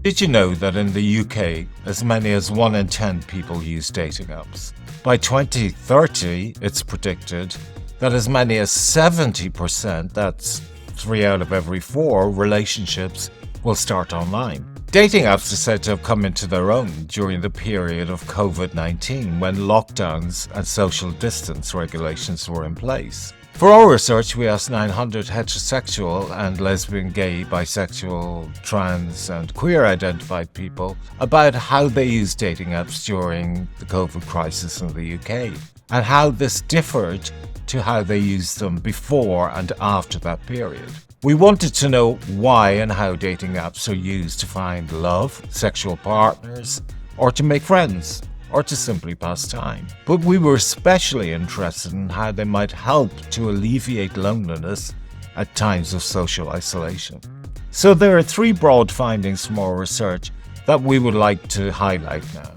Did you know that in the UK, as many as 1 in 10 people use dating apps? By 2030, it's predicted that as many as 70%, that's 3 out of every 4 relationships, will start online. Dating apps are said to have come into their own during the period of COVID-19 when lockdowns and social distance regulations were in place. For our research, we asked 900 heterosexual and lesbian, gay, bisexual, trans and queer identified people about how they use dating apps during the COVID crisis in the UK and how this differed to how they used them before and after that period. We wanted to know why and how dating apps are used to find love, sexual partners, or to make friends, or to simply pass time. But we were especially interested in how they might help to alleviate loneliness at times of social isolation. So there are 3 broad findings from our research that we would like to highlight now.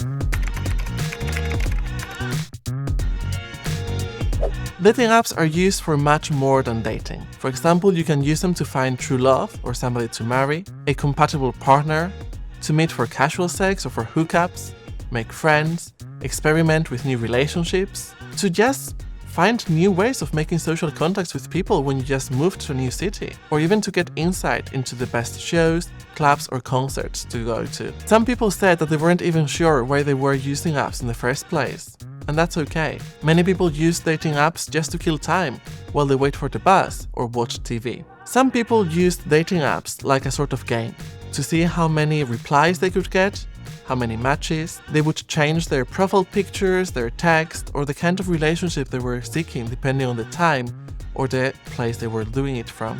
Dating apps are used for much more than dating. For example, you can use them to find true love or somebody to marry, a compatible partner, to meet for casual sex or for hookups, make friends, experiment with new relationships, to just find new ways of making social contacts with people when you just moved to a new city, or even to get insight into the best shows, clubs or concerts to go to. Some people said that they weren't even sure why they were using apps in the first place. And that's okay. Many people use dating apps just to kill time while they wait for the bus or watch TV. Some people used dating apps like a sort of game to see how many replies they could get, how many matches. They would change their profile pictures, their text, or the kind of relationship they were seeking depending on the time or the place they were doing it from.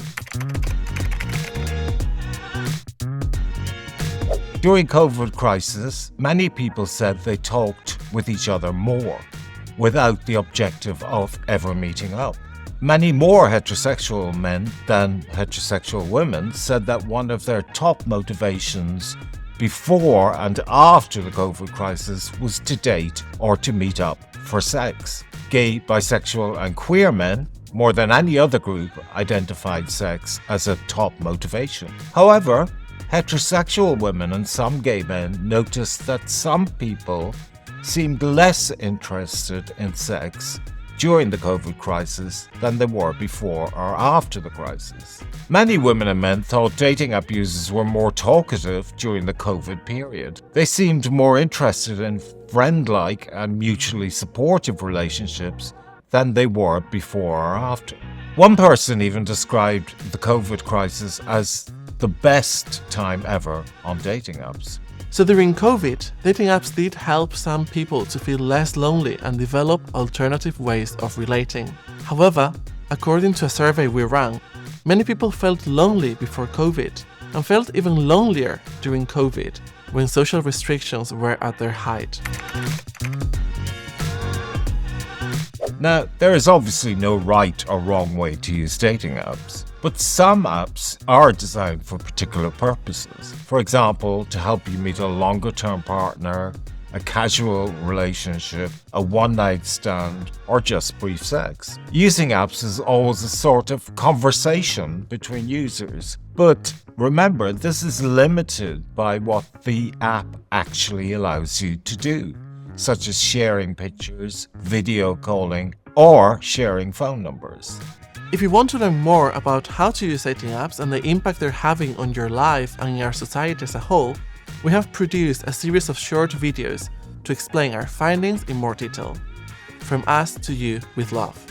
During COVID crisis, many people said they talked with each other more, without the objective of ever meeting up. Many more heterosexual men than heterosexual women said that one of their top motivations before and after the COVID crisis was to date or to meet up for sex. Gay, bisexual and queer men, more than any other group, identified sex as a top motivation. However, heterosexual women and some gay men noticed that some people seemed less interested in sex during the COVID crisis than they were before or after the crisis. Many women and men thought dating app users were more talkative during the COVID period. They seemed more interested in friend-like and mutually supportive relationships than they were before or after. One person even described the COVID crisis as the best time ever on dating apps. So during COVID, dating apps did help some people to feel less lonely and develop alternative ways of relating. However, according to a survey we ran, many people felt lonely before COVID and felt even lonelier during COVID when social restrictions were at their height. Now, there is obviously no right or wrong way to use dating apps, but some apps are designed for particular purposes. For example, to help you meet a longer-term partner, a casual relationship, a one-night stand, or just brief sex. Using apps is always a sort of conversation between users, but remember, this is limited by what the app actually allows you to do, such as sharing pictures, video calling, or sharing phone numbers. If you want to learn more about how to use dating apps and the impact they're having on your life and in our society as a whole, we have produced a series of short videos to explain our findings in more detail. From us to you with love.